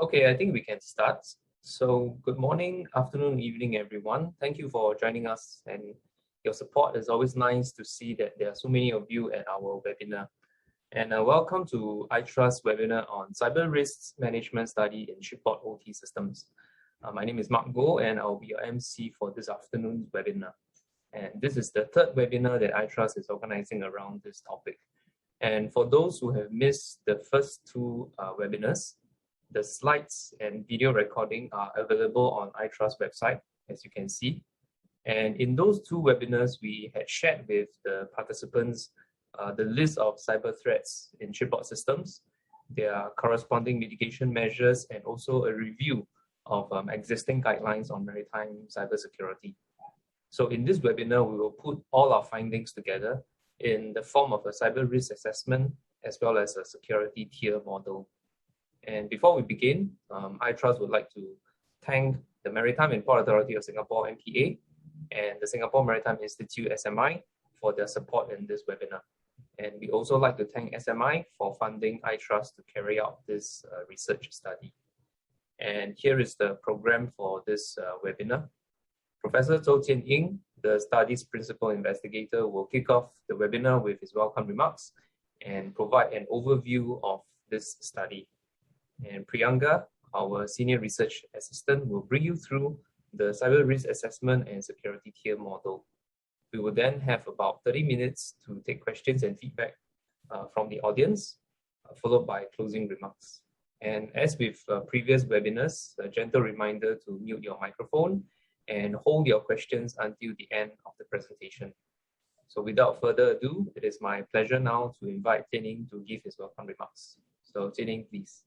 Okay, I think we can start. So good morning, afternoon, evening, everyone. Thank you for joining us, and your support is always nice to see that there are so many of you at our webinar. And welcome to iTrust webinar on Cyber Risks Management Study in Shipboard OT Systems. My name is Mark Goh, and I'll be your MC for this afternoon's webinar. And this is the third webinar that iTrust is organizing around this topic. And for those who have missed the first two webinars, the slides and video recording are available on iTrust website, as you can see. And in those two webinars, we had shared with the participants the list of cyber threats in shipboard systems, their corresponding mitigation measures, and also a review of existing guidelines on maritime cybersecurity. So in this webinar, we will put all our findings together in the form of a cyber risk assessment, as well as a security tier model. And before we begin, iTrust would like to thank the Maritime and Port Authority of Singapore, MPA, and the Singapore Maritime Institute, SMI, for their support in this webinar. And we also like to thank SMI for funding iTrust to carry out this research study. And here is the program for this webinar. Professor Zhou Jianying, the study's principal investigator, will kick off the webinar with his welcome remarks and provide an overview of this study. And Priyanka, our senior research assistant, will bring you through the cyber risk assessment and security tier model. We will then have about 30 minutes to take questions and feedback from the audience, followed by closing remarks. And as with previous webinars, a gentle reminder to mute your microphone and hold your questions until the end of the presentation. So without further ado, it is my pleasure now to invite Jianying to give his welcome remarks. So Jianying, please.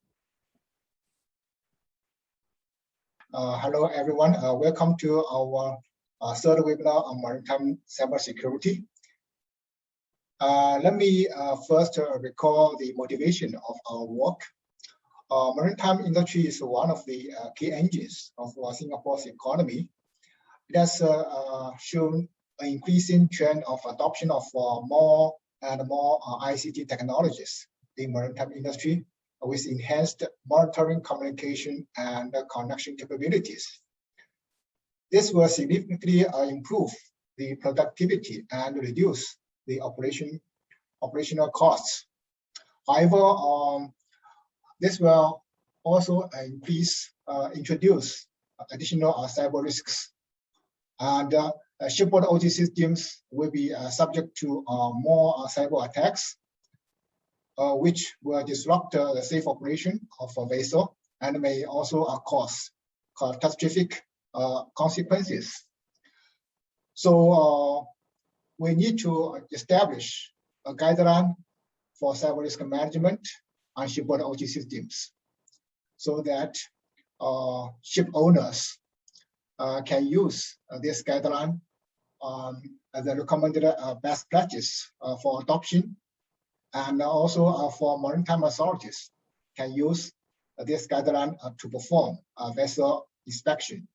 Hello, everyone. Welcome to our third webinar on maritime cybersecurity. Let me first recall the motivation of our work. Maritime industry is one of the key engines of Singapore's economy. It has shown an increasing trend of adoption of more and more ICT technologies in maritime industry, with enhanced monitoring, communication, and connection capabilities. This will significantly improve the productivity and reduce the operational costs. However, this will also introduce additional cyber risks. And shipboard OT systems will be subject to more cyber attacks, which will disrupt the safe operation of a vessel and may also cause catastrophic consequences. So we need to establish a guideline for cyber risk management on shipboard OT systems, so that ship owners can use this guideline as a recommended best practice for adoption. And also for maritime authorities can use this guideline to perform a vessel inspection.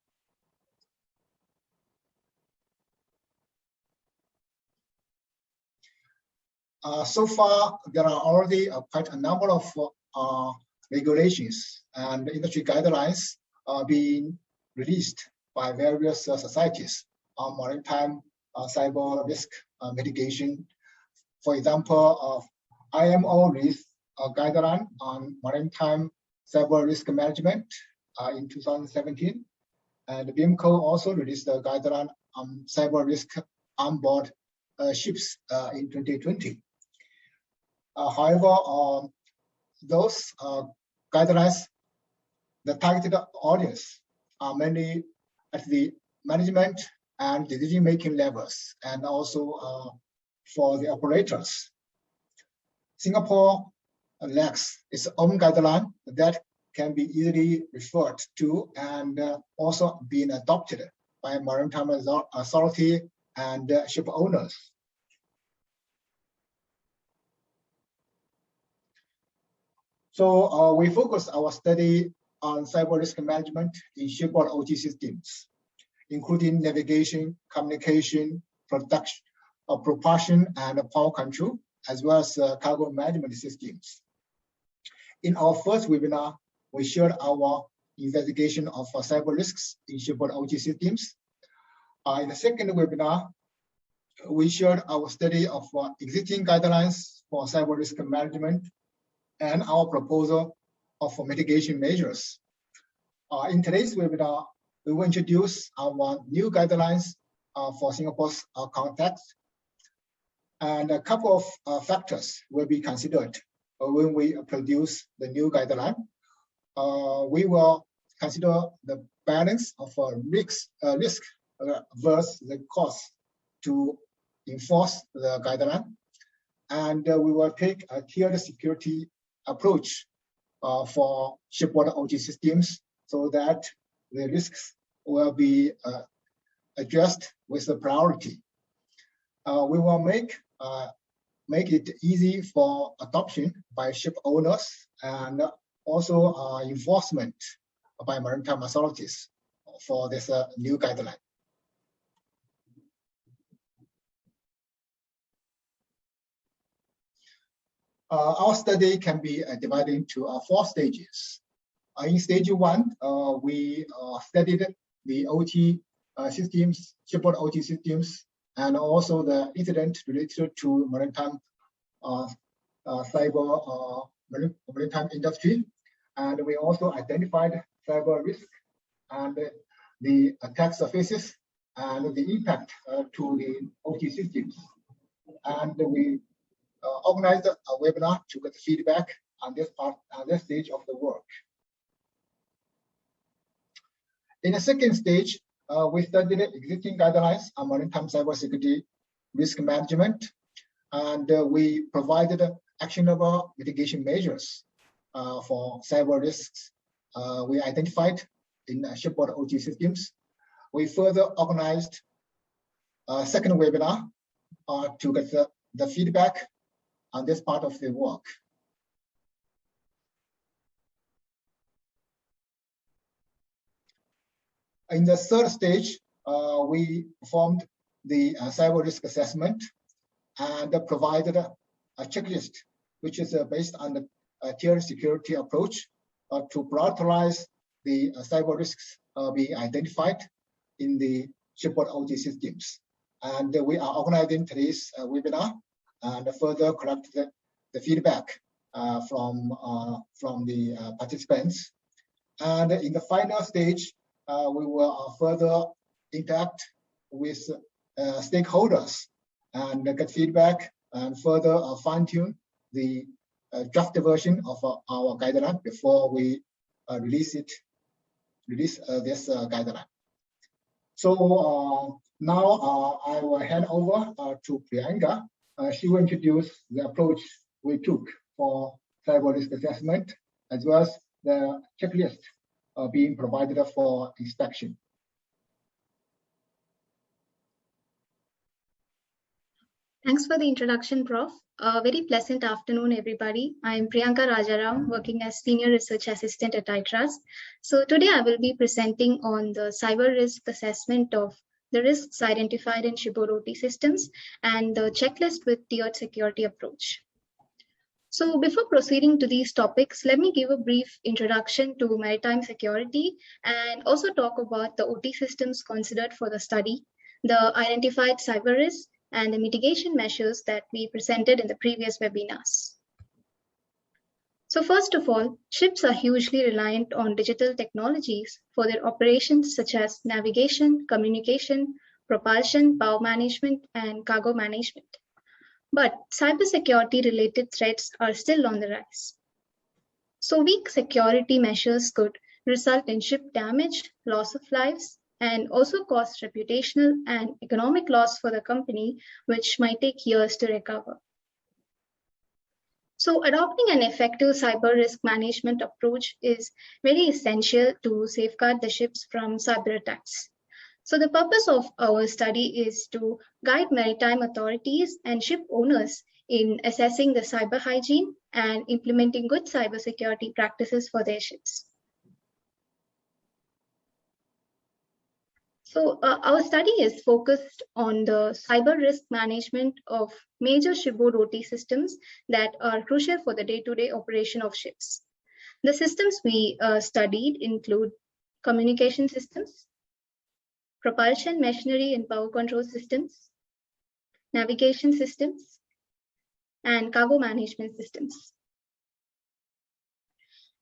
So far, there are already quite a number of regulations and industry guidelines being released by various societies on maritime cyber risk mitigation. For example, IMO released a guideline on maritime cyber risk management in 2017, and BIMCO also released a guideline on cyber risk on board ships in 2020. However, those guidelines, the targeted audience are mainly at the management and decision-making levels, and also for the operators. Singapore lacks its own guideline that can be easily referred to and also being adopted by maritime authority and ship owners. So we focus our study on cyber risk management in shipboard OT systems, including navigation, communication, production, propulsion, and power control, as well as cargo management systems. In our first webinar, we shared our investigation of cyber risks in shipboard OT systems. In the second webinar, we shared our study of existing guidelines for cyber risk management and our proposal of mitigation measures. In today's webinar, we will introduce our new guidelines for Singapore's context, and a couple of factors will be considered when we produce the new guideline. We will consider the balance of risk versus the cost to enforce the guideline, and we will take a tiered security approach for shipboard OT systems so that the risks will be addressed with the priority. We will make it easy for adoption by ship owners and also enforcement by maritime authorities for this new guideline. Our study can be divided into 4 stages. In stage 1, we studied the OT systems, shipboard OT systems, and also the incident related to maritime maritime industry. And we also identified cyber risk and the attack surfaces and the impact to the OT systems. And we organized a webinar to get feedback on this stage of the work. In the second stage, we studied existing guidelines on maritime cybersecurity risk management, and we provided actionable mitigation measures for cyber risks we identified in shipboard OT systems. We further organized a second webinar to get the feedback on this part of the work. In the third stage, we performed the cyber risk assessment and provided a checklist, which is based on the tiered security approach to prioritize the cyber risks being identified in the shipboard OT systems. And we are organizing today's webinar and further collect the feedback from the participants. And in the final stage, we will further interact with stakeholders and get feedback and further fine-tune the draft version of our guideline before we release this guideline. So now I will hand over to Priyanka. She will introduce the approach we took for cyber risk assessment, as well as the checklist being provided for inspection. Thanks for the introduction, Prof. A very pleasant afternoon, everybody. I'm Priyanka Rajaram, working as Senior Research Assistant at iTrust. So today I will be presenting on the cyber risk assessment of the risks identified in shipboard OT systems and the checklist with tiered security approach. So before proceeding to these topics, let me give a brief introduction to maritime security and also talk about the OT systems considered for the study, the identified cyber risks, and the mitigation measures that we presented in the previous webinars. So first of all, ships are hugely reliant on digital technologies for their operations such as navigation, communication, propulsion, power management, and cargo management. But cybersecurity related threats are still on the rise. So weak security measures could result in ship damage, loss of lives, and also cause reputational and economic loss for the company, which might take years to recover. So adopting an effective cyber risk management approach is very essential to safeguard the ships from cyber attacks. So the purpose of our study is to guide maritime authorities and ship owners in assessing the cyber hygiene and implementing good cybersecurity practices for their ships. So our study is focused on the cyber risk management of major shipboard OT systems that are crucial for the day-to-day operation of ships. The systems we studied include communication systems, propulsion, machinery and power control systems, navigation systems, and cargo management systems.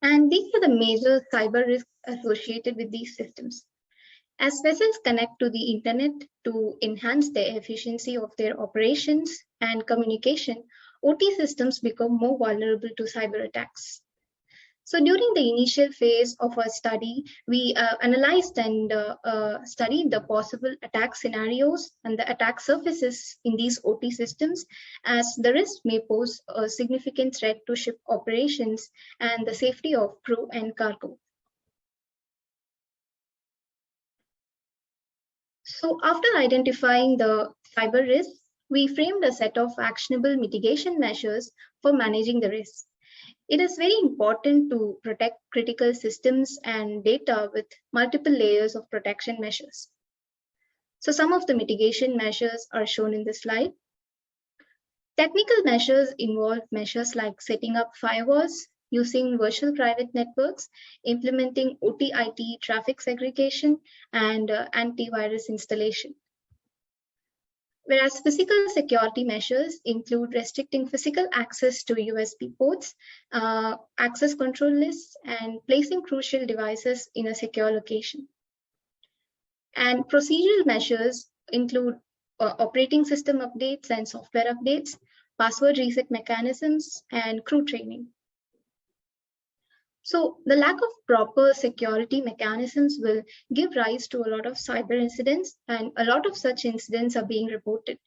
And these are the major cyber risks associated with these systems. As vessels connect to the internet to enhance the efficiency of their operations and communication, OT systems become more vulnerable to cyber attacks. So during the initial phase of our study, we analyzed and studied the possible attack scenarios and the attack surfaces in these OT systems, as the risk may pose a significant threat to ship operations and the safety of crew and cargo. So after identifying the cyber risks, we framed a set of actionable mitigation measures for managing the risk. It is very important to protect critical systems and data with multiple layers of protection measures. So some of the mitigation measures are shown in this slide. Technical measures involve measures like setting up firewalls, using virtual private networks, implementing OT-IT traffic segregation, and antivirus installation. Whereas physical security measures include restricting physical access to USB ports, access control lists, and placing crucial devices in a secure location. And procedural measures include operating system updates and software updates, password reset mechanisms, and crew training. So the lack of proper security mechanisms will give rise to a lot of cyber incidents, and a lot of such incidents are being reported.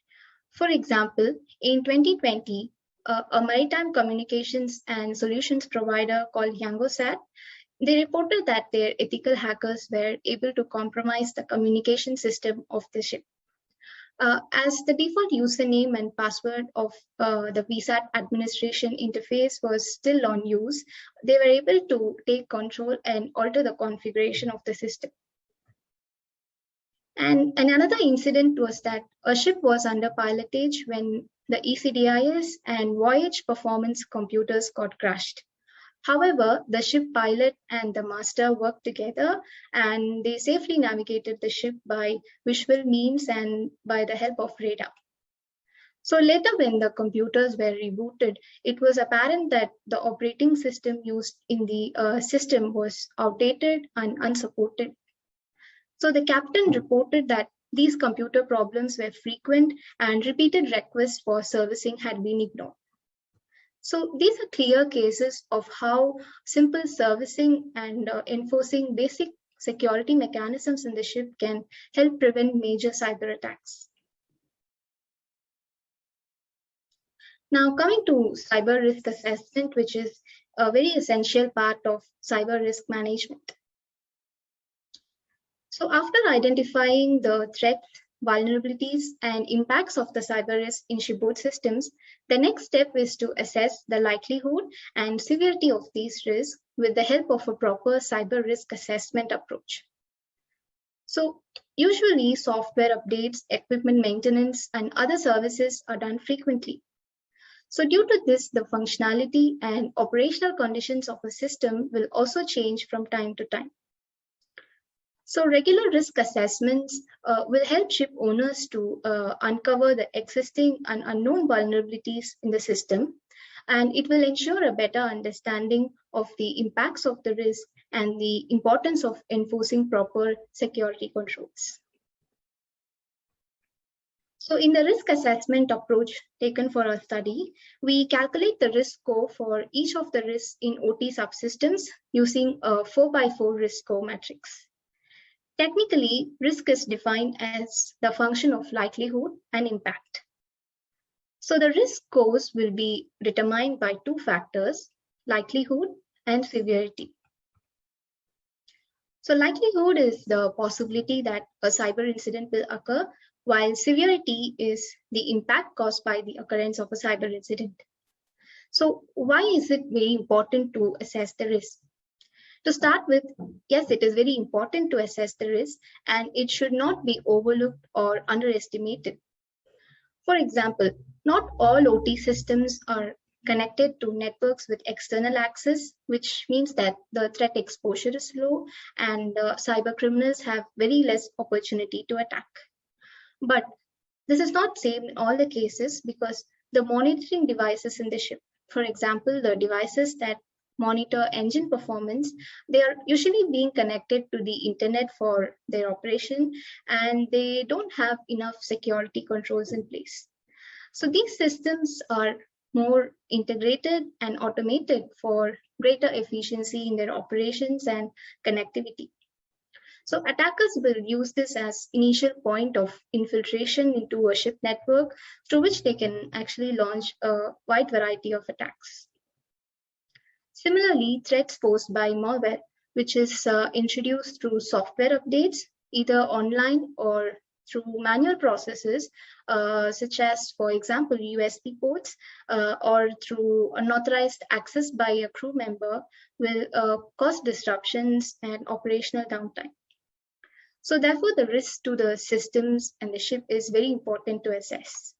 For example, in 2020, a maritime communications and solutions provider called YangoSat, they reported that their ethical hackers were able to compromise the communication system of the ship. As the default username and password of the VSAT administration interface was still on use, they were able to take control and alter the configuration of the system. And another incident was that a ship was under pilotage when the ECDIS and voyage performance computers got crashed. However, the ship pilot and the master worked together, and they safely navigated the ship by visual means and by the help of radar. So later, when the computers were rebooted, it was apparent that the operating system used in the system was outdated and unsupported. So the captain reported that these computer problems were frequent and repeated requests for servicing had been ignored. So these are clear cases of how simple servicing and enforcing basic security mechanisms in the ship can help prevent major cyber attacks. Now coming to cyber risk assessment, which is a very essential part of cyber risk management. So after identifying the threats, vulnerabilities, and impacts of the cyber risk in shipboard systems, the next step is to assess the likelihood and severity of these risks with the help of a proper cyber risk assessment approach. So usually software updates, equipment maintenance, and other services are done frequently. So due to this, the functionality and operational conditions of a system will also change from time to time. So regular risk assessments will help ship owners to uncover the existing and unknown vulnerabilities in the system, and it will ensure a better understanding of the impacts of the risk and the importance of enforcing proper security controls. So in the risk assessment approach taken for our study, we calculate the risk score for each of the risks in OT subsystems using a 4x4 risk score matrix. Technically, risk is defined as the function of likelihood and impact. So the risk scores will be determined by two factors, likelihood and severity. So likelihood is the possibility that a cyber incident will occur, while severity is the impact caused by the occurrence of a cyber incident. So why is it very important to assess the risk? To start with, yes, it is very important to assess the risk, and it should not be overlooked or underestimated. For example, not all OT systems are connected to networks with external access, which means that the threat exposure is low and cyber criminals have very less opportunity to attack. But this is not same in all the cases because the monitoring devices in the ship, for example, the devices that monitor engine performance, they are usually being connected to the internet for their operation and they don't have enough security controls in place. So these systems are more integrated and automated for greater efficiency in their operations and connectivity. So attackers will use this as initial point of infiltration into a ship network through which they can actually launch a wide variety of attacks. Similarly, threats posed by malware, which is introduced through software updates, either online or through manual processes, such as, for example, USB ports, or through unauthorized access by a crew member, will cause disruptions and operational downtime. So therefore, the risk to the systems and the ship is very important to assess.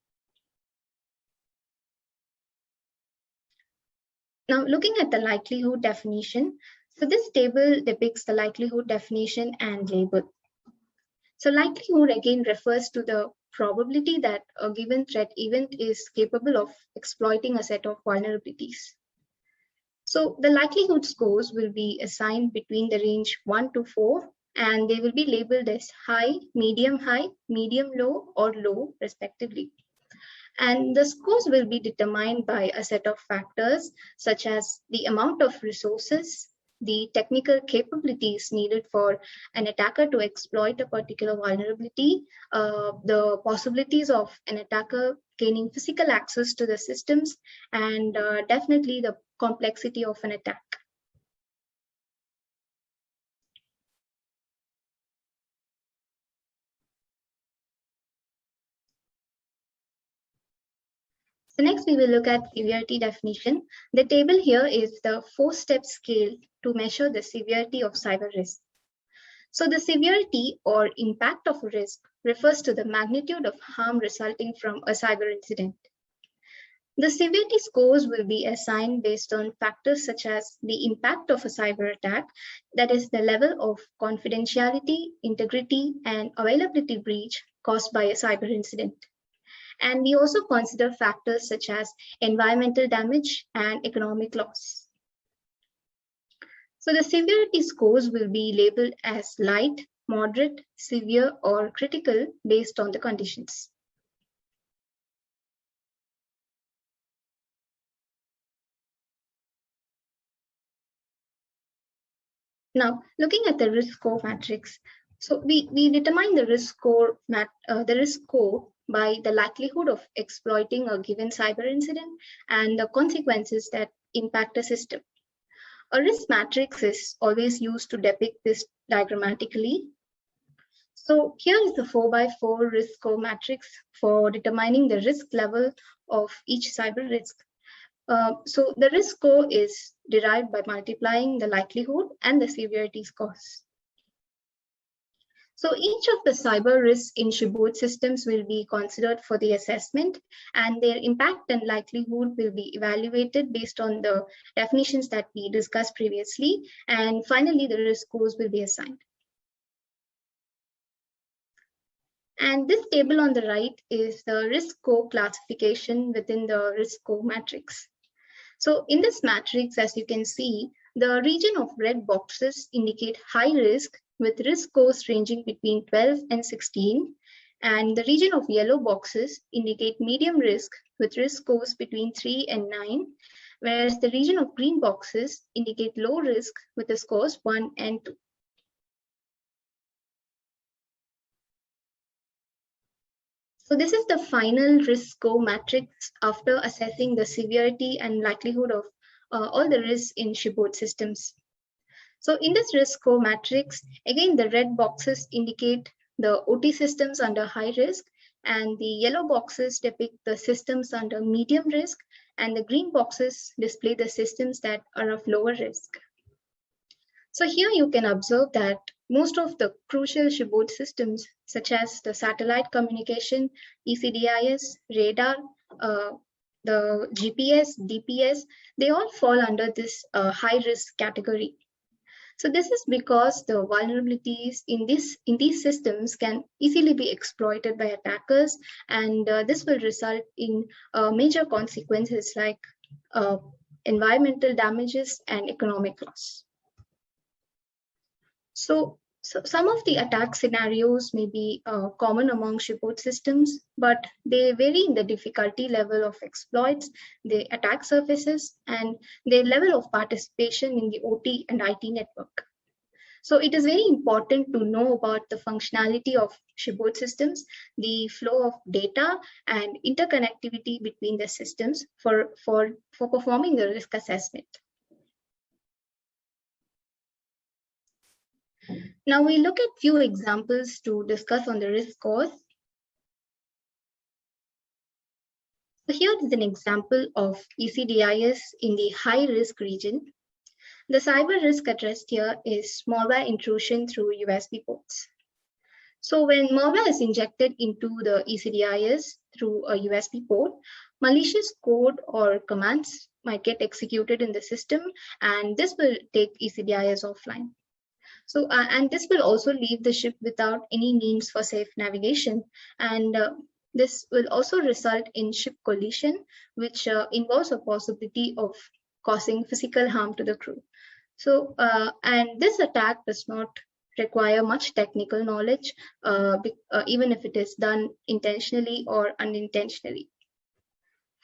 Now, looking at the likelihood definition, so this table depicts the likelihood definition and label. So likelihood again refers to the probability that a given threat event is capable of exploiting a set of vulnerabilities. So the likelihood scores will be assigned between the range 1 to 4, and they will be labeled as high, medium, low, or low, respectively. And the scores will be determined by a set of factors such as the amount of resources, the technical capabilities needed for an attacker to exploit a particular vulnerability, the possibilities of an attacker gaining physical access to the systems, and definitely the complexity of an attack. So next we will look at severity definition. The table here is the 4-step scale to measure the severity of cyber risk. So the severity or impact of risk refers to the magnitude of harm resulting from a cyber incident. The severity scores will be assigned based on factors such as the impact of a cyber attack, that is the level of confidentiality, integrity, and availability breach caused by a cyber incident. And we also consider factors such as environmental damage and economic loss. So the severity scores will be labeled as light, moderate, severe, or critical based on the conditions. Now, looking at the risk score matrix, so we determine the risk score by the likelihood of exploiting a given cyber incident and the consequences that impact a system. A risk matrix is always used to depict this diagrammatically. So here is the 4x4 risk score matrix for determining the risk level of each cyber risk. So the risk score is derived by multiplying the likelihood and the severity scores. So each of the cyber risks in Shipboard systems will be considered for the assessment, and their impact and likelihood will be evaluated based on the definitions that we discussed previously. And finally, the risk scores will be assigned. And this table on the right is the risk score classification within the risk score matrix. So in this matrix, as you can see, the region of red boxes indicate high risk with risk scores ranging between 12 and 16, and the region of yellow boxes indicate medium risk with risk scores between 3 and 9, whereas the region of green boxes indicate low risk with the scores 1 and 2. So this is the final risk score matrix after assessing the severity and likelihood of all the risks in Shipboard systems. So in this risk score matrix, again, the red boxes indicate the OT systems under high risk, and the yellow boxes depict the systems under medium risk, and the green boxes display the systems that are of lower risk. So here you can observe that most of the crucial Shipboard systems, such as the satellite communication, ECDIS, radar, the GPS, DPS, they all fall under this high risk category. So this is because the vulnerabilities in these systems can easily be exploited by attackers, and this will result in major consequences like environmental damages and economic loss. So some of the attack scenarios may be common among shipboard systems, but they vary in the difficulty level of exploits, the attack surfaces, and their level of participation in the OT and IT network. So it is very important to know about the functionality of shipboard systems, the flow of data, and interconnectivity between the systems for performing the risk assessment. Now we look at few examples to discuss on the risk scores. So here is an example of ECDIS in the high risk region. The cyber risk addressed here is malware intrusion through USB ports. So when malware is injected into the ECDIS through a USB port, malicious code or commands might get executed in the system, and this will take ECDIS offline. So, and this will also leave the ship without any means for safe navigation. And this will also result in ship collision, which involves a possibility of causing physical harm to the crew. So, and this attack does not require much technical knowledge, even if it is done intentionally or unintentionally.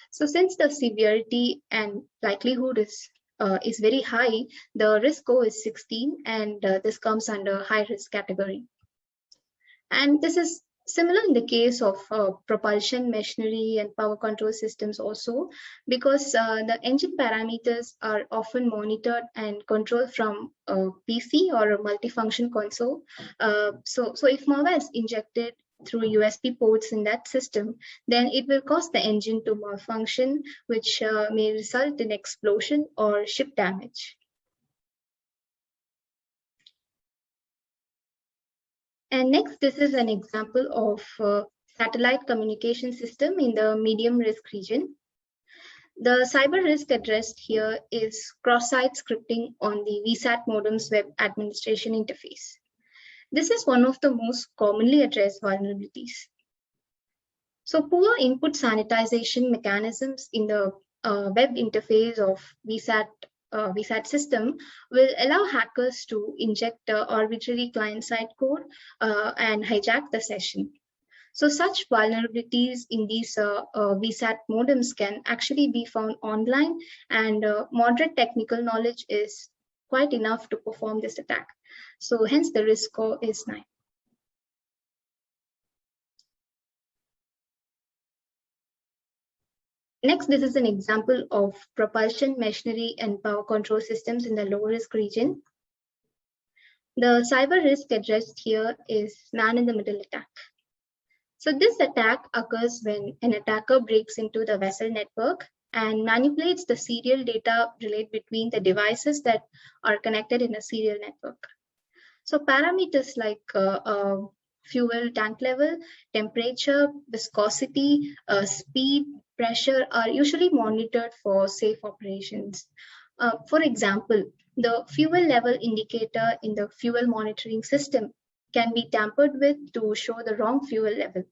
So since the severity and likelihood is very high, the risk score is 16, and this comes under high risk category. And this is similar in the case of propulsion, machinery, and power control systems also, because the engine parameters are often monitored and controlled from a PC or a multifunction console. So if malware is injected through USB ports in that system, then it will cause the engine to malfunction, which may result in explosion or ship damage. And next, this is an example of satellite communication system in the medium risk region. The cyber risk addressed here is cross-site scripting on the VSAT modem's web administration interface. This is one of the most commonly addressed vulnerabilities. So poor input sanitization mechanisms in the web interface of VSAT system will allow hackers to inject arbitrary client-side code and hijack the session. So such vulnerabilities in these VSAT modems can actually be found online, and moderate technical knowledge is quite enough to perform this attack. So hence the risk score is 9. Next, this is an example of propulsion, machinery, and power control systems in the low risk region. The cyber risk addressed here is man-in-the-middle attack. So this attack occurs when an attacker breaks into the vessel network and manipulates the serial data relayed between the devices that are connected in a serial network. So parameters like fuel tank level, temperature, viscosity, speed, pressure are usually monitored for safe operations. For example, the fuel level indicator in the fuel monitoring system can be tampered with to show the wrong fuel level.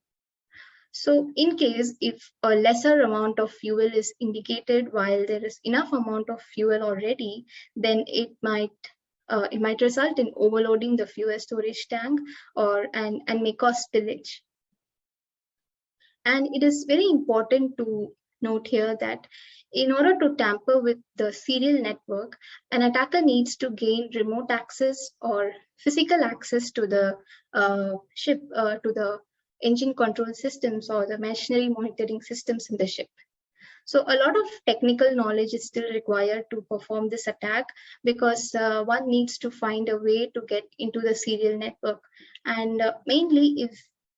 So in case if a lesser amount of fuel is indicated while there is enough amount of fuel already, then it might result in overloading the fuel storage tank and may cause spillage. And it is very important to note here that in order to tamper with the serial network, an attacker needs to gain remote access or physical access to the ship, to the engine control systems or the machinery monitoring systems in the ship. So a lot of technical knowledge is still required to perform this attack, because one needs to find a way to get into the serial network. And mainly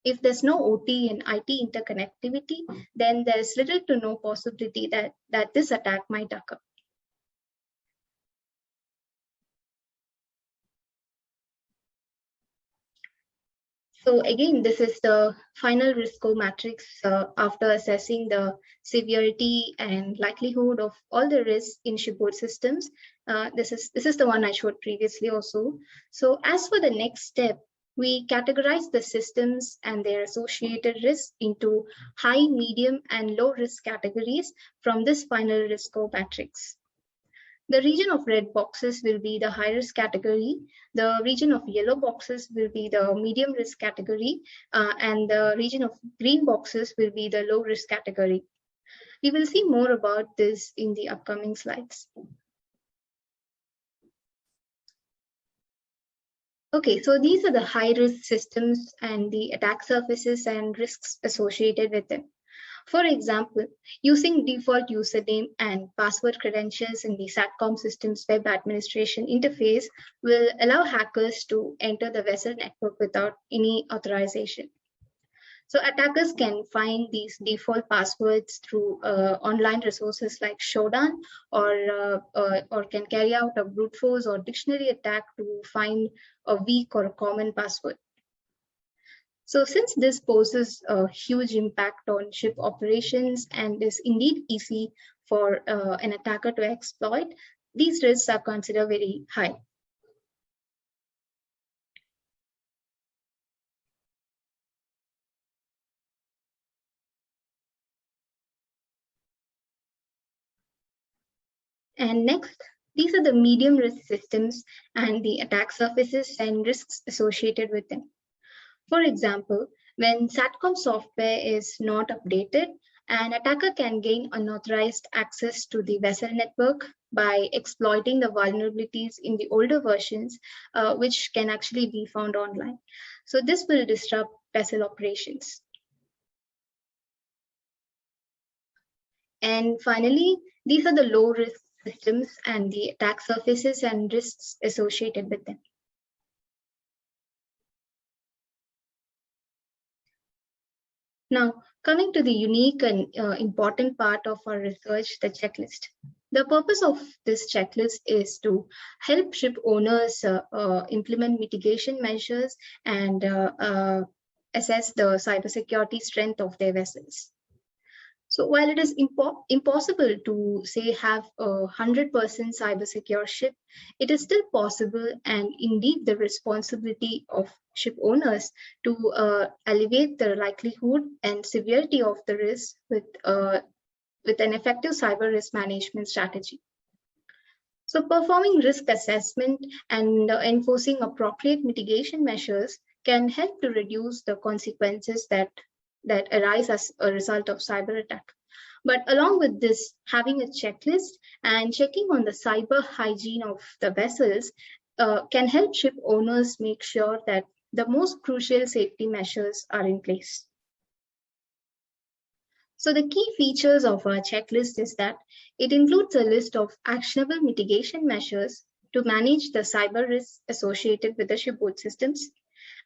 if there's no OT and IT interconnectivity, then there's little to no possibility that this attack might occur. So again, this is the final risk score matrix after assessing the severity and likelihood of all the risks in shipboard systems. This is the one I showed previously also. So as for the next step, we categorize the systems and their associated risks into high, medium, and low risk categories from this final risk score matrix. The region of red boxes will be the high risk category. The region of yellow boxes will be the medium risk category, and the region of green boxes will be the low risk category. We will see more about this in the upcoming slides. Okay, so these are the high risk systems and the attack surfaces and risks associated with them. For example, using default username and password credentials in the SATCOM system's web administration interface will allow hackers to enter the vessel network without any authorization. So attackers can find these default passwords through online resources like Shodan, or can carry out a brute force or dictionary attack to find a weak or a common password. So since this poses a huge impact on ship operations and is indeed easy for an attacker to exploit, these risks are considered very high. And next, these are the medium risk systems and the attack surfaces and risks associated with them. For example, when SATCOM software is not updated, an attacker can gain unauthorized access to the vessel network by exploiting the vulnerabilities in the older versions, which can actually be found online. So this will disrupt vessel operations. And finally, these are the low risk systems and the attack surfaces and risks associated with them. Now, coming to the unique and important part of our research, the checklist. The purpose of this checklist is to help ship owners implement mitigation measures and assess the cybersecurity strength of their vessels. So while it is impossible to say have a 100% cybersecure ship, it is still possible and indeed the responsibility of ship owners to alleviate the likelihood and severity of the risk with an effective cyber risk management strategy. So performing risk assessment and enforcing appropriate mitigation measures can help to reduce the consequences that arise as a result of cyber attack. But along with this, having a checklist and checking on the cyber hygiene of the vessels can help ship owners make sure that the most crucial safety measures are in place. So the key features of our checklist is that it includes a list of actionable mitigation measures to manage the cyber risks associated with the shipboard systems.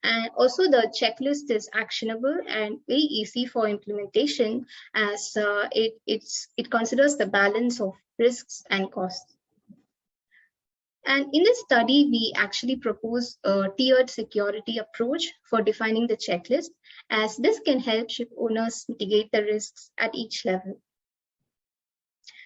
And also the checklist is actionable and very easy for implementation as it considers the balance of risks and costs. And in this study, we actually propose a tiered security approach for defining the checklist, as this can help ship owners mitigate the risks at each level.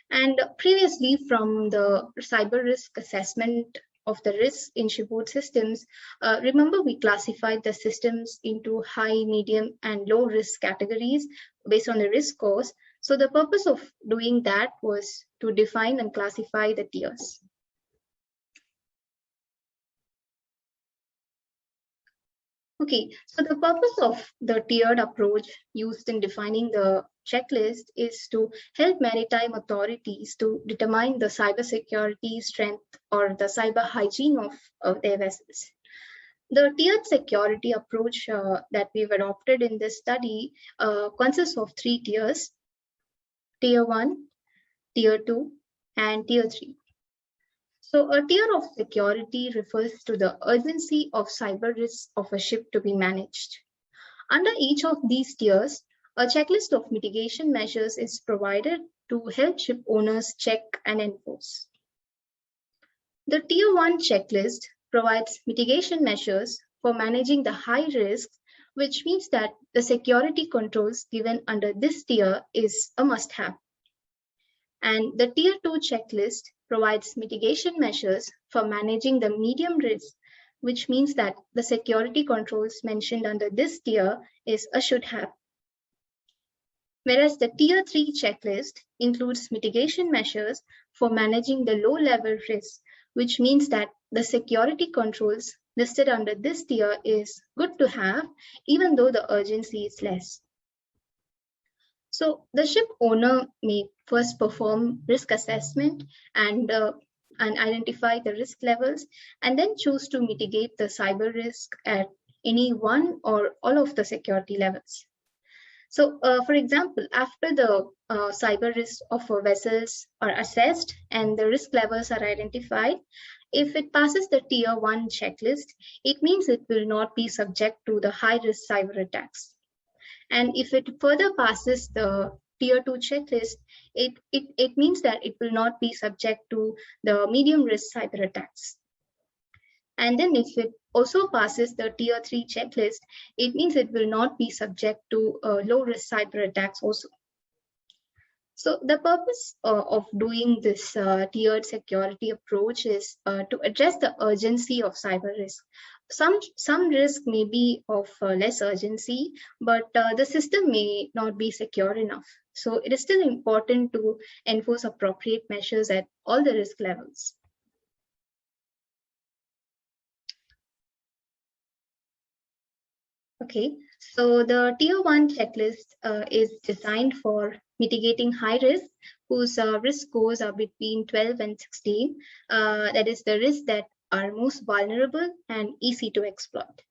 And previously, from the cyber risk assessment of the risks in shipboard systems, remember we classified the systems into high, medium, and low risk categories based on the risk scores. So the purpose of doing that was to define and classify the tiers. Okay, so the purpose of the tiered approach used in defining the checklist is to help maritime authorities to determine the cybersecurity strength or the cyber hygiene of their vessels. The tiered security approach that we've adopted in this study consists of 3 tiers: Tier 1, Tier 2, and Tier 3. So a tier of security refers to the urgency of cyber risks of a ship to be managed. Under each of these tiers, a checklist of mitigation measures is provided to help ship owners check and enforce. The Tier 1 checklist provides mitigation measures for managing the high risks which means that the security controls given under this tier is a must-have. And the Tier 2 checklist provides mitigation measures for managing the medium risk, which means that the security controls mentioned under this tier is a should-have. Whereas the Tier 3 checklist includes mitigation measures for managing the low-level risk, which means that the security controls listed under this tier is good to have, even though the urgency is less. So the ship owner may first perform risk assessment and identify the risk levels, and then choose to mitigate the cyber risk at any one or all of the security levels. So, for example, after the cyber risk of vessels are assessed and the risk levels are identified, if it passes the Tier 1 checklist, it means it will not be subject to the high-risk cyber attacks. And if it further passes the Tier 2 checklist, it means that it will not be subject to the medium-risk cyber attacks. And then if it also passes the Tier 3 checklist, it means it will not be subject to low-risk cyber attacks also. So the purpose of doing this tiered security approach is to address the urgency of cyber risk. Some risk may be of less urgency, but the system may not be secure enough. So it is still important to enforce appropriate measures at all the risk levels. Okay, so the Tier 1 checklist is designed for mitigating high risk, whose risk scores are between 12 and 16. That is the risks that are most vulnerable and easy to exploit.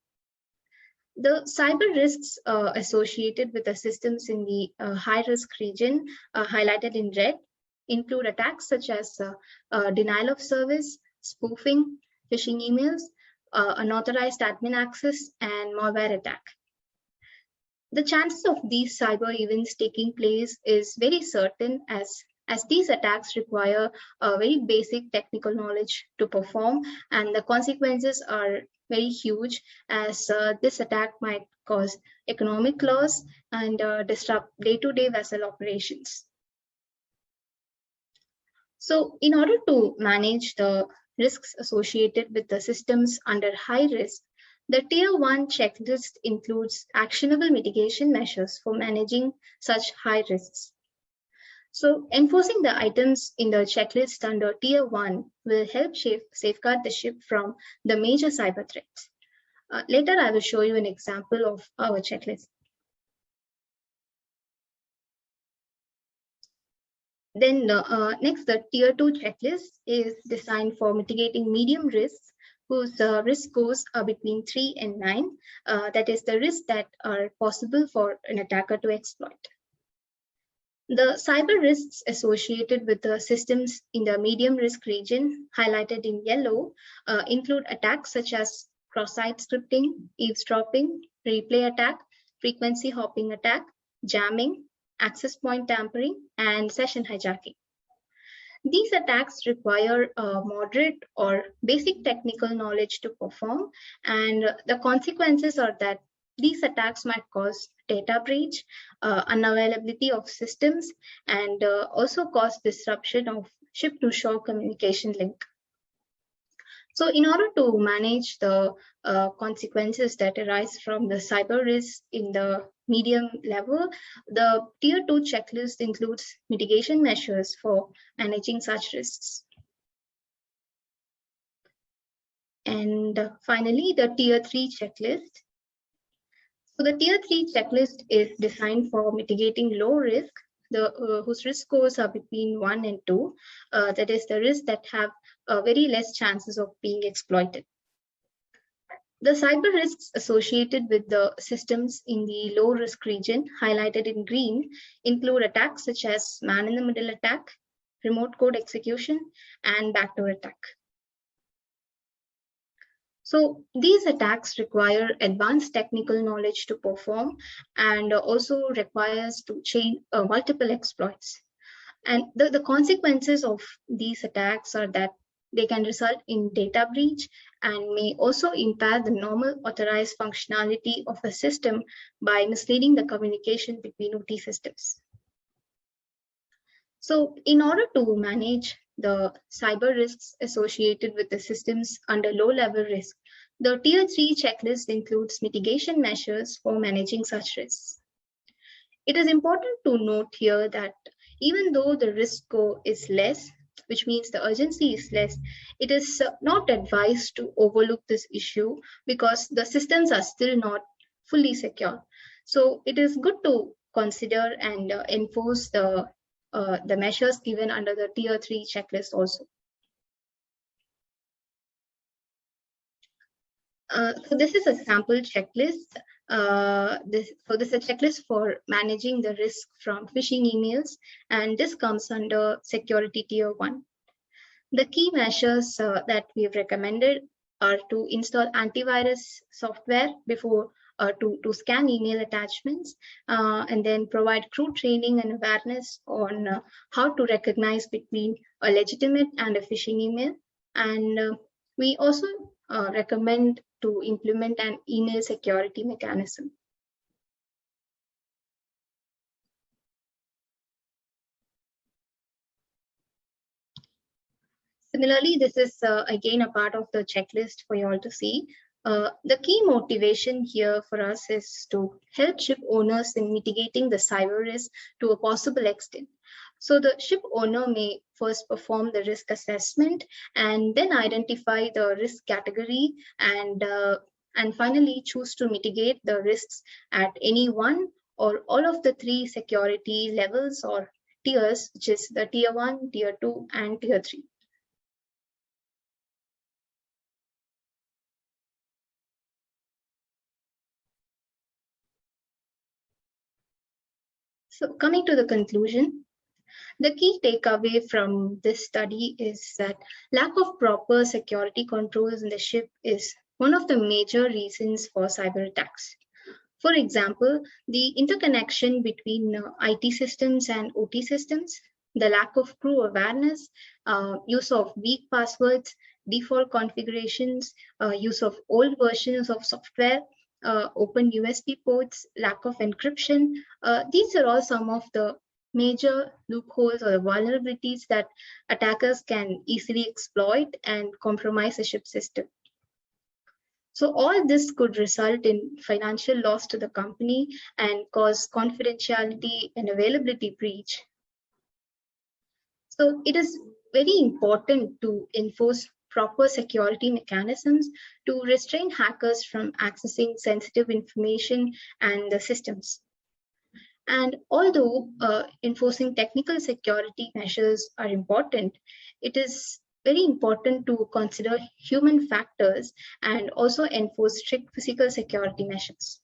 The cyber risks associated with the systems in the high-risk region highlighted in red include attacks such as denial of service, spoofing, phishing emails, unauthorized admin access, and malware attack. The chances of these cyber events taking place is very certain as these attacks require a very basic technical knowledge to perform, and the consequences are very huge as this attack might cause economic loss and disrupt day-to-day vessel operations. So in order to manage the risks associated with the systems under high risk, the Tier 1 checklist includes actionable mitigation measures for managing such high risks. So enforcing the items in the checklist under Tier 1 will help safeguard the ship from the major cyber threats. Later, I will show you an example of our checklist. Then next, the Tier 2 checklist is designed for mitigating medium risks, whose risk scores are between 3 and 9. That is the risks that are possible for an attacker to exploit. The cyber risks associated with the systems in the medium risk region, highlighted in yellow, include attacks such as cross-site scripting, eavesdropping, replay attack, frequency hopping attack, jamming, access point tampering, and session hijacking. These attacks require moderate or basic technical knowledge to perform, and the consequences are that these attacks might cause data breach, unavailability of systems, and also cause disruption of ship-to-shore communication link. So in order to manage the consequences that arise from the cyber risk in the medium level, the Tier 2 checklist includes mitigation measures for managing such risks. And finally, the Tier 3 checklist. So the Tier 3 checklist is designed for mitigating low risk, whose risk scores are between 1 and 2. That is the risks that have very less chances of being exploited. The cyber risks associated with the systems in the low risk region, highlighted in green, include attacks such as man-in-the-middle attack, remote code execution, and backdoor attack. So these attacks require advanced technical knowledge to perform and also requires to chain multiple exploits. And the consequences of these attacks are that they can result in data breach and may also impair the normal authorized functionality of a system by misleading the communication between OT systems. So in order to manage the cyber risks associated with the systems under low-level risk, the Tier 3 checklist includes mitigation measures for managing such risks. It is important to note here that even though the risk score is less, which means the urgency is less, it is not advised to overlook this issue because the systems are still not fully secure. So it is good to consider and enforce the measures given under the Tier 3 checklist also. So this is a sample checklist. This is a checklist for managing the risk from phishing emails, and this comes under security tier 1. The key measures that we've recommended are to install antivirus software before to scan email attachments, and then provide crew training and awareness on how to recognize between a legitimate and a phishing email. And we also recommend to implement an email security mechanism. Similarly, this is again a part of the checklist for you all to see. The key motivation here for us is to help ship owners in mitigating the cyber risk to a possible extent. So the ship owner may first perform the risk assessment and then identify the risk category and finally choose to mitigate the risks at any one or all of the 3 security levels or tiers, which is the tier 1, tier 2, and tier 3. So coming to the conclusion, the key takeaway from this study is that lack of proper security controls in the ship is one of the major reasons for cyber attacks. For example, the interconnection between IT systems and OT systems, the lack of crew awareness, use of weak passwords, default configurations, use of old versions of software, open USB ports, lack of encryption. These are all some of the major loopholes or vulnerabilities that attackers can easily exploit and compromise a ship system. So all this could result in financial loss to the company and cause confidentiality and availability breach. So it is very important to enforce proper security mechanisms to restrain hackers from accessing sensitive information and the systems. And although enforcing technical security measures are important, it is very important to consider human factors and also enforce strict physical security measures.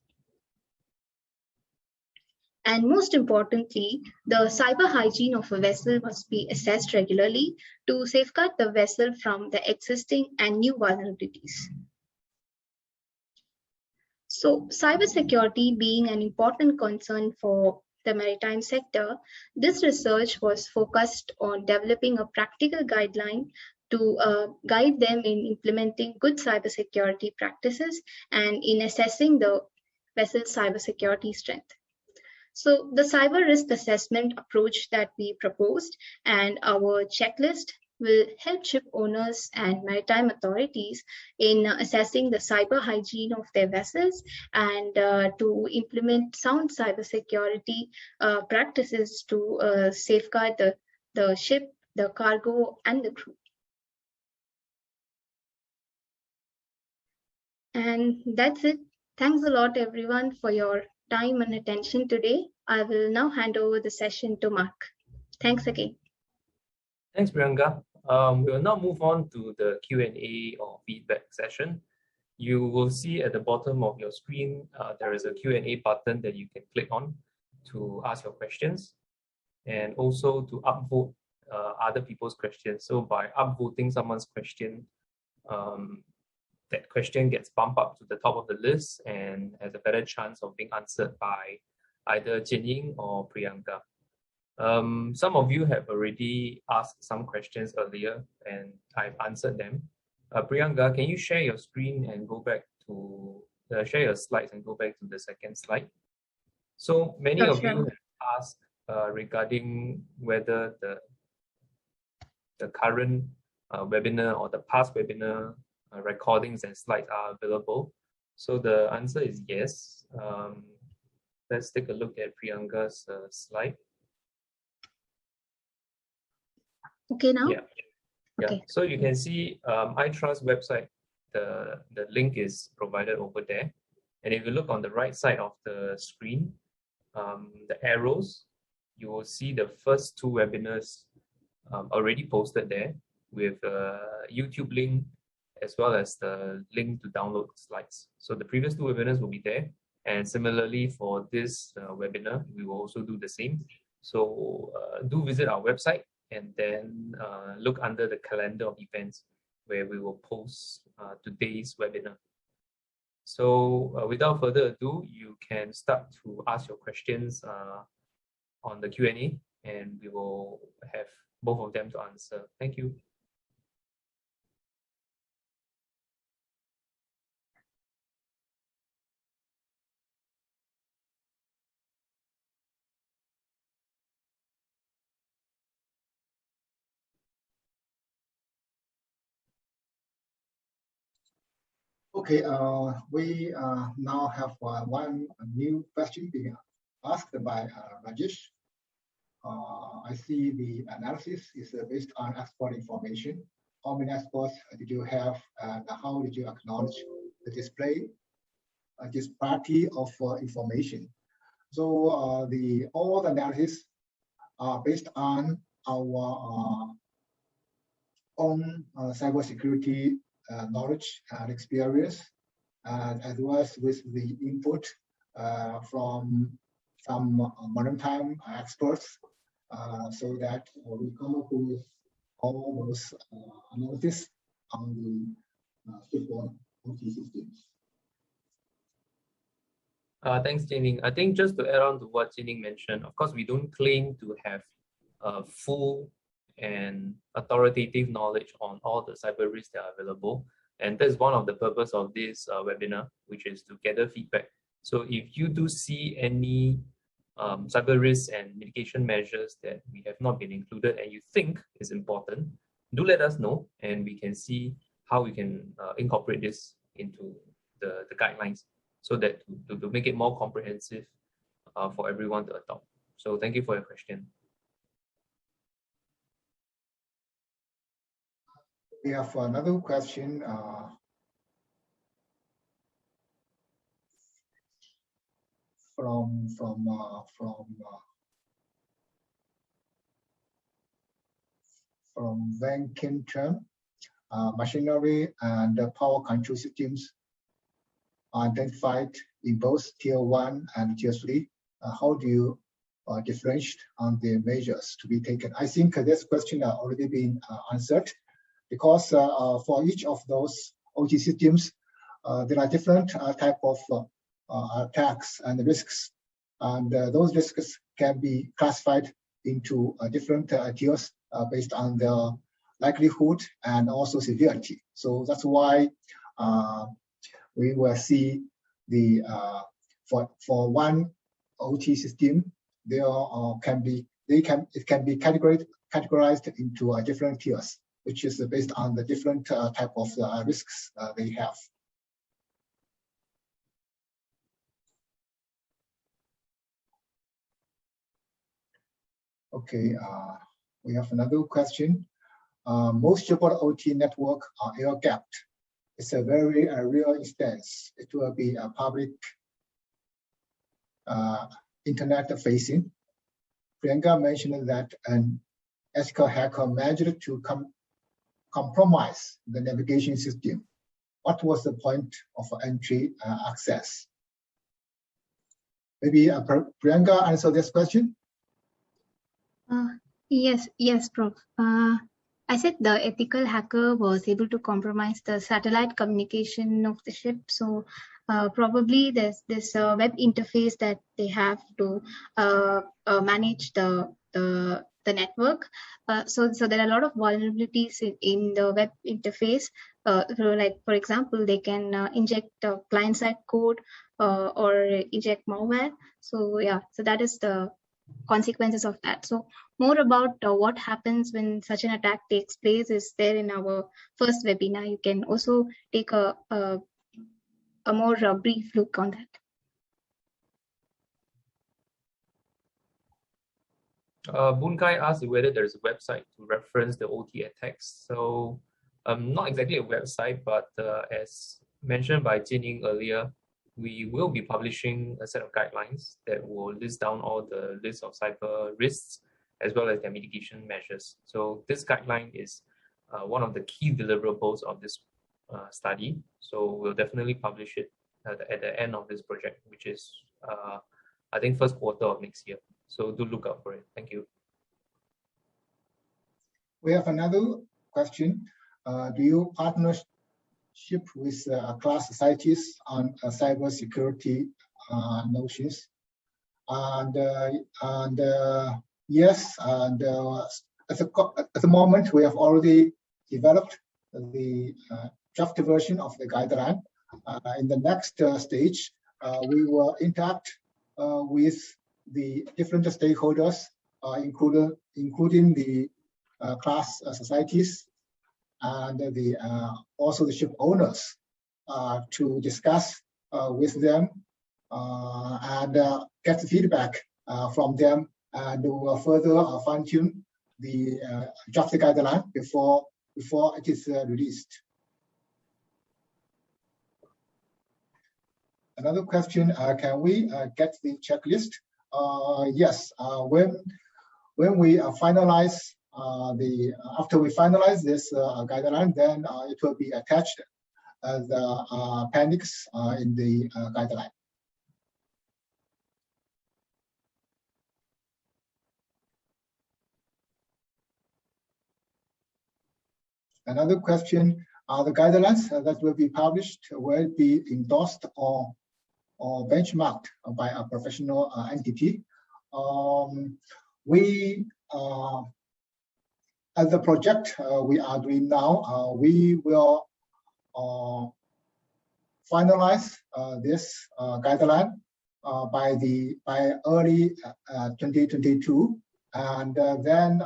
And most importantly, the cyber hygiene of a vessel must be assessed regularly to safeguard the vessel from the existing and new vulnerabilities. So cybersecurity being an important concern for the maritime sector, this research was focused on developing a practical guideline to guide them in implementing good cybersecurity practices and in assessing the vessel's cybersecurity strength. So the cyber risk assessment approach that we proposed and our checklist will help ship owners and maritime authorities in assessing the cyber hygiene of their vessels and to implement sound cybersecurity practices to safeguard the ship, the cargo, and the crew. And that's it. Thanks a lot, everyone, for your time and attention today. I will now hand over the session to Mark. Thanks again. Thanks, Priyanka. We will now move on to the Q&A or feedback session. You will see at the bottom of your screen, there is a Q&A button that you can click on to ask your questions and also to upvote other people's questions. So by upvoting someone's question, that question gets bumped up to the top of the list and has a better chance of being answered by either Jinying or Priyanka. Some of you have already asked some questions earlier and I've answered them. Priyanka, can you share your screen and go back to, share your slides and go back to the second slide? So many of you have asked regarding whether the current webinar or the past webinar recordings and slides are available. So the answer is yes. Let's take a look at Priyanka's slide. Okay, now? Yeah. Okay. Yeah. So you can see iTrust website, the link is provided over there. And if you look on the right side of the screen, the arrows, you will see the first two webinars already posted there with a YouTube link as well as the link to download slides. So the previous two webinars will be there. And similarly for this webinar, we will also do the same. So do visit our website and then look under the calendar of events where we will post today's webinar. So without further ado, you can start to ask your questions on the Q&A and we will have both of them to answer. Thank you. Okay, we now have one new question being asked by Rajesh. I see the analysis is based on export information. How many exports did you have and how did you acknowledge the display disparity of information? So all the analysis are based on our own cybersecurity knowledge and experience, and as well as with the input from some maritime experts, so that we come up with all those analysis on the shipboard OT systems. Thanks, Jining. I think just to add on to what Jining mentioned, of course, we don't claim to have full and authoritative knowledge on all the cyber risks that are available. And that's one of the purpose of this webinar, which is to gather feedback. So if you do see any cyber risks and mitigation measures that we have not been included and you think is important, do let us know and we can see how we can incorporate this into the guidelines so that to make it more comprehensive for everyone to adopt. So thank you for your question. We have another question from Van Kinton. Machinery and power control systems are identified in both tier 1 and tier 3. How do you differentiate on the measures to be taken? I think this question has already been answered, because for each of those OT systems, there are different type of attacks and risks, and those risks can be classified into different tiers based on their likelihood and also severity. So that's why we will see the for one OT system, it can be categorized into different tiers, which is based on the different type of risks they have. Okay, we have another question. Most shipboard OT network are air-gapped. It's a very real instance. It will be a public internet-facing. Priyanka mentioned that an ethical hacker managed to compromise the navigation system. What was the point of entry access? Maybe Priyanka answer this question. Yes, Prof. I said the ethical hacker was able to compromise the satellite communication of the ship. So probably there's this web interface that they have to manage the the network. So there are a lot of vulnerabilities in the web interface. Like, for example, they can inject client-side code or inject malware. So yeah, so that is the consequences of that. So more about what happens when such an attack takes place is there in our first webinar. You can also take a more brief look on that. Bunkai asked whether there is a website to reference the OT attacks. So not exactly a website, but as mentioned by Jinying earlier, we will be publishing a set of guidelines that will list down all the list of cyber risks as well as their mitigation measures. So this guideline is one of the key deliverables of this study. So we'll definitely publish it at the end of this project, which is I think first quarter of next year. So do look out for it. Thank you. We have another question. Do you partnership with class societies on cyber security notions? And yes, and at the moment we have already developed the draft version of the guideline. In the next stage, we will interact with the different stakeholders, including the class societies and also the ship owners, to discuss with them and get feedback from them, and will further fine-tune the draft guideline before it is released. Another question: can we get the checklist? Yes. When we finalize after we finalize this guideline, then it will be attached as the appendix in the guideline. Another question: the guidelines that will be published will be endorsed or benchmarked by a professional entity. We, as the project we are doing now, we will finalize this guideline by early 2022, and then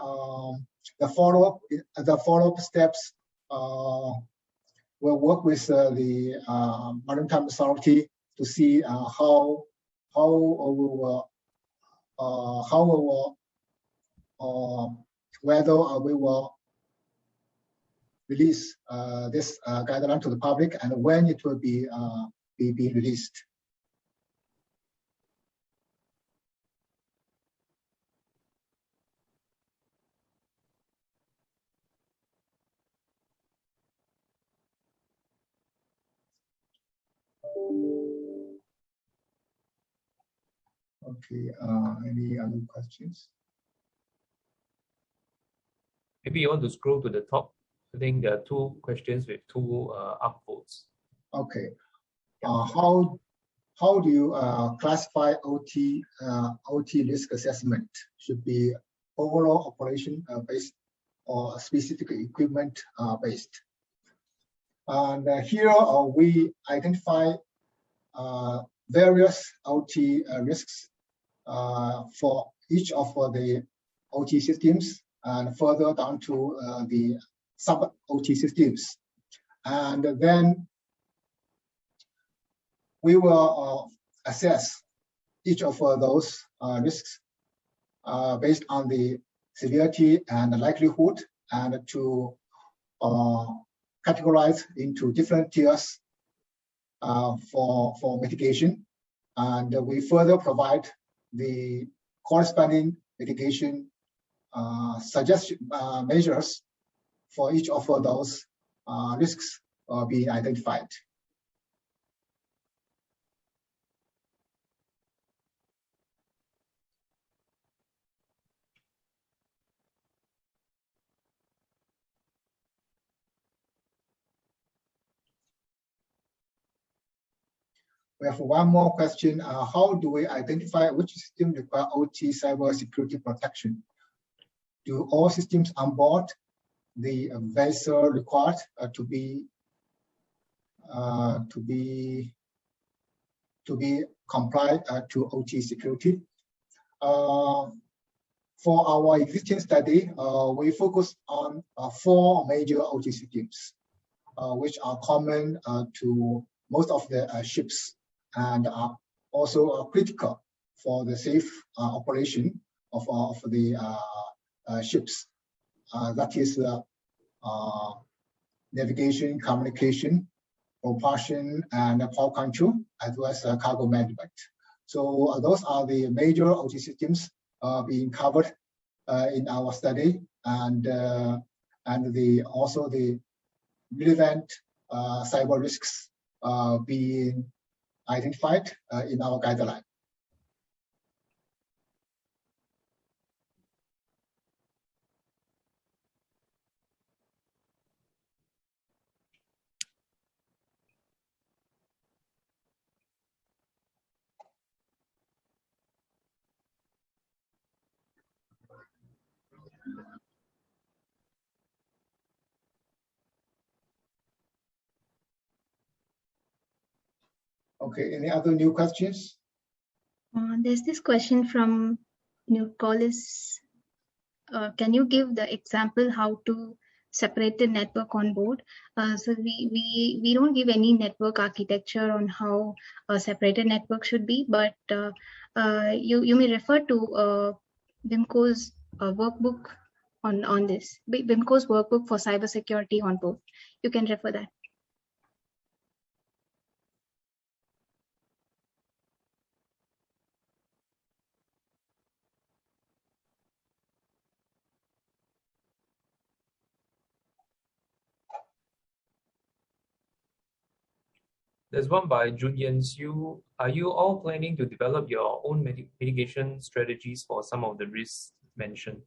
the follow-up steps will work with the Maritime Authority to see how we will whether we will release this guideline to the public and when it will be released. Okay, any other questions? Maybe you want to scroll to the top. I think there are two questions with two upvotes. Okay. How do you classify OT risk assessment? Should be overall operation based or specific equipment based? And here we identify various OT risks for each of the OT systems, and further down to the sub-OT systems. And then we will assess each of those risks based on the severity and the likelihood, and to categorize into different tiers for mitigation. And we further provide the corresponding mitigation suggestion measures for each of those risks being identified. We have one more question. How do we identify which system require OT cyber security protection? do all systems on board the vessel required to be compliant to OT security. For our existing study, we focus on 4 major OT systems, which are common to most of the ships and are also critical for the safe operation of the ships. That is navigation, communication, propulsion, and power control, as well as cargo management. So those are the major OT systems being covered in our study, and also the relevant cyber risks being identified in our guideline. Okay, any other new questions? There's this question from Nucolis. Can you give the example how to separate the network on board? So we don't give any network architecture on how a separated network should be, but you may refer to WIMCO's workbook on this. WIMCO's workbook for cybersecurity on board. You can refer that. There's one by Jun Yen Xiu. Are you all planning to develop your own mitigation strategies for some of the risks mentioned?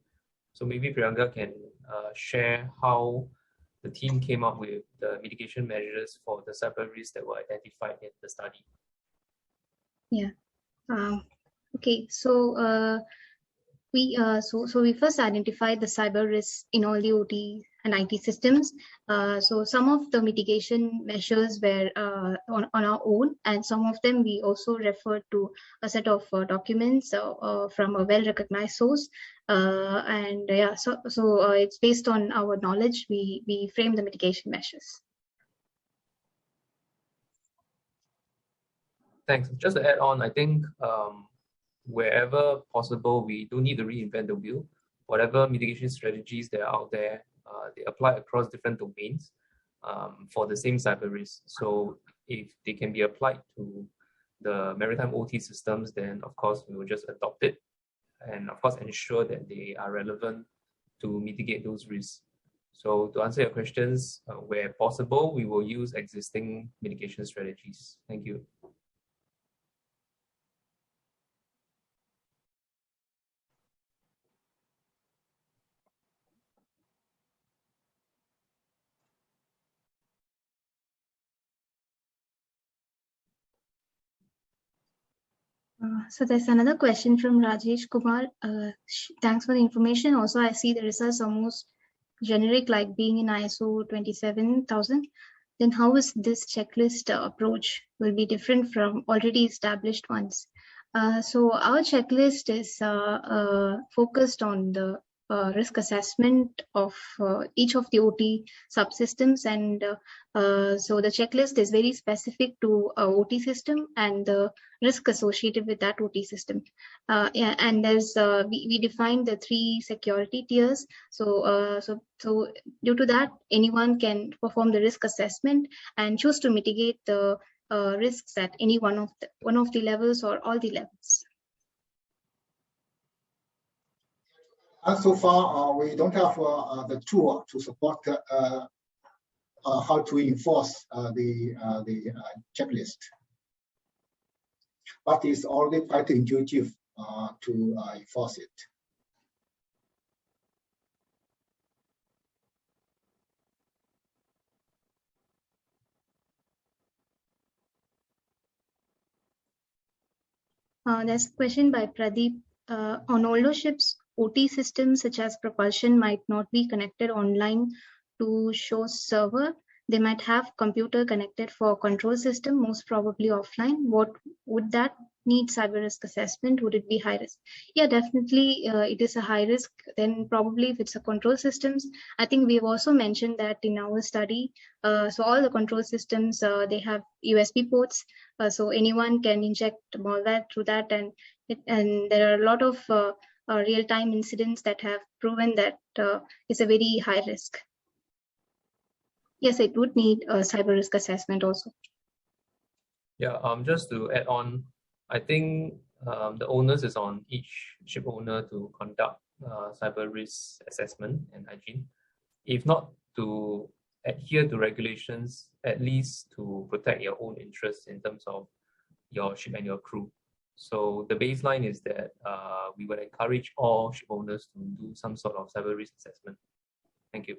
So maybe Priyanka can share how the team came up with the mitigation measures for the cyber risks that were identified in the study. Yeah. Okay. So we first identified the cyber risks in all the OT and IT systems. So some of the mitigation measures were on our own, and some of them we also referred to a set of documents from a well-recognized source. And yeah, so it's based on our knowledge we frame the mitigation measures. Thanks. Just to add on, I think wherever possible, we don't need to reinvent the wheel. Whatever mitigation strategies that are out there, they apply across different domains for the same cyber risk. So if they can be applied to the maritime OT systems, then of course we will just adopt it, and of course ensure that they are relevant to mitigate those risks. So to answer your questions, where possible, we will use existing mitigation strategies. Thank you. So there's another question from Rajesh Kumar. Thanks for the information. Also, I see the results almost generic, like being in ISO 27000. Then how is this checklist approach will be different from already established ones? So our checklist is focused on the risk assessment of each of the OT subsystems, and so the checklist is very specific to a OT system and the risk associated with that OT system. Yeah, and there's we defined the 3 security tiers. So due to that, anyone can perform the risk assessment and choose to mitigate the risks at any one of the levels or all the levels. And so far, we don't have the tool to support how to enforce the checklist, but it's already quite intuitive to enforce it. There's a question by Pradeep. On older ships, OT systems such as propulsion might not be connected online to show server. They might have computer connected for control system, most probably offline. What would that need cyber risk assessment? Would it be high risk? Yeah, definitely it is a high risk. Then probably if it's a control systems, I think we've also mentioned that in our study. So all the control systems, they have USB ports. So anyone can inject malware through that, and there are a lot of real-time incidents that have proven that it's a very high risk. Yes, it would need a cyber risk assessment also. Yeah, just to add on, I think the onus is on each ship owner to conduct cyber risk assessment and hygiene. If not to adhere to regulations, at least to protect your own interests in terms of your ship and your crew. So the baseline is that we would encourage all ship owners to do some sort of cyber risk assessment. Thank you.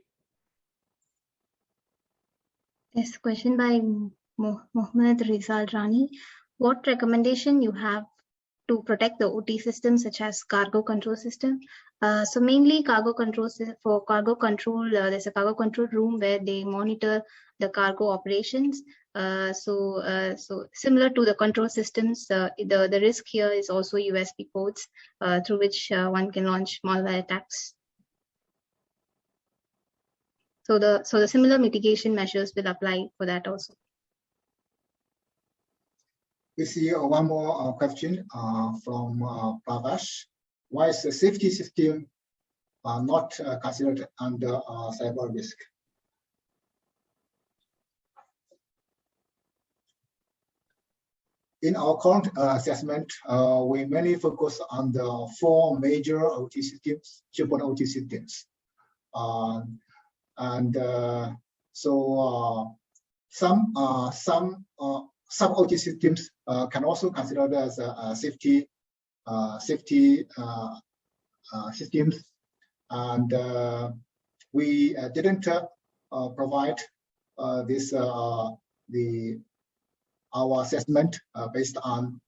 Yes, question by Mohammed Rizal Rani. What recommendation you have to protect the OT systems such as cargo control system? So mainly cargo control, for cargo control, there's a cargo control room where they monitor the cargo operations. So similar to the control systems, the risk here is also USB ports through which one can launch malware attacks. So the similar mitigation measures will apply for that also. We see one more question from Pravash. Why is the safety system not considered under cyber risk? In our current assessment, we mainly focus on the 4 major OT systems, shipboard OT systems. Some sub-OT systems can also considered as safety systems, and we didn't provide our assessment based on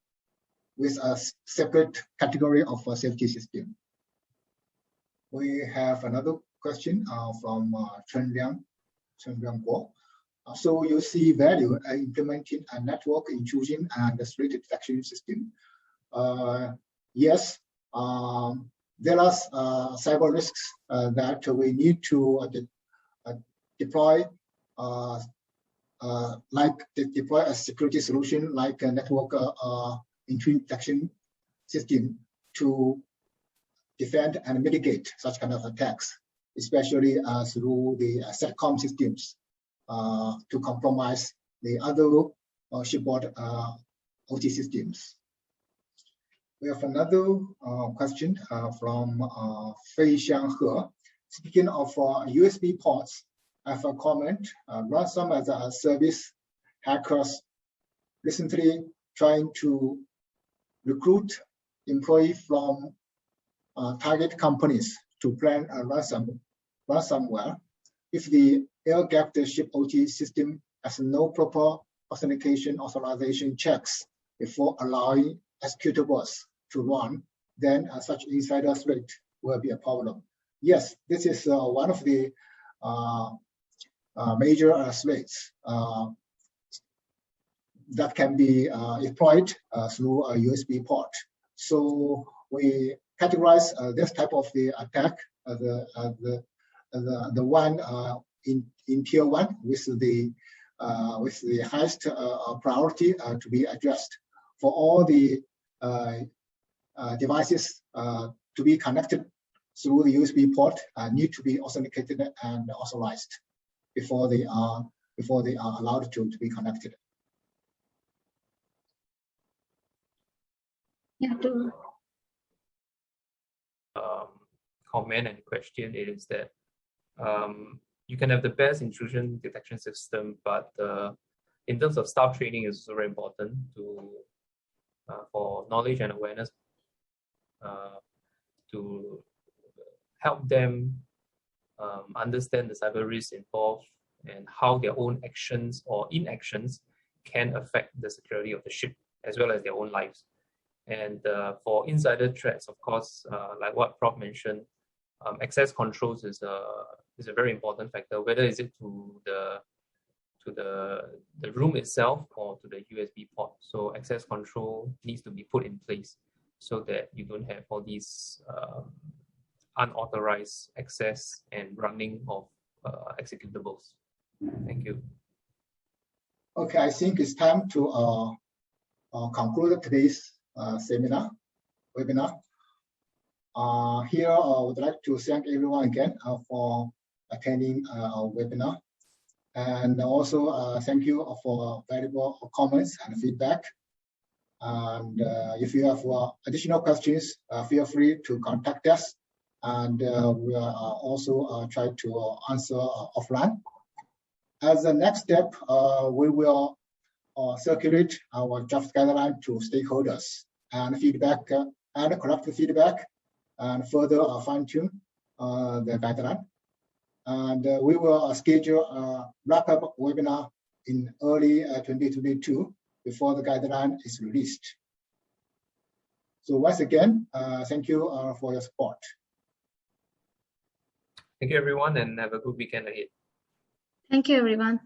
with a separate category of a safety system. We have another question from Chen Liang Guo. So you see value implementing a network intrusion and threat detection system. Yes, there are cyber risks that we need to deploy, deploy a security solution like a network intrusion detection system to defend and mitigate such kind of attacks, especially through the SATCOM systems to compromise the other shipboard OT systems. We have another question from Fei Xianghe. Speaking of USB ports, I have a comment. Ransom as a service hackers recently trying to recruit employees from target companies to plan a ransomware. If the air-gapped ship OT system has no proper authentication authorization checks before allowing executables to run, then such insider threat will be a problem. Yes, this is one of the major threats that can be deployed through a USB port. So we categorize this type of the attack as the one in tier 1 with the highest priority to be addressed. For all the devices to be connected through the USB port need to be authenticated and authorized before they are allowed to be connected. Yeah, comment and question is that you can have the best intrusion detection system, but in terms of staff training, is very important for knowledge and awareness to help them understand the cyber risks involved and how their own actions or inactions can affect the security of the ship as well as their own lives. And for insider threats, of course, like what Prof mentioned, access controls is a very important factor. Whether is it to the room itself or to the USB port. So access control needs to be put in place so that you don't have all these unauthorized access and running of executables. Thank you. Okay, I think it's time to conclude today's webinar. Here, I would like to thank everyone again for attending our webinar. And also thank you for valuable comments and feedback. And if you have additional questions, feel free to contact us. And we will also try to answer offline. As the next step, we will circulate our draft guideline to stakeholders and feedback and collect the feedback and further fine-tune the guideline. And we will schedule a wrap-up webinar in early 2022 before the guideline is released. So once again, thank you for your support. Thank you, everyone, and have a good weekend ahead. Thank you, everyone.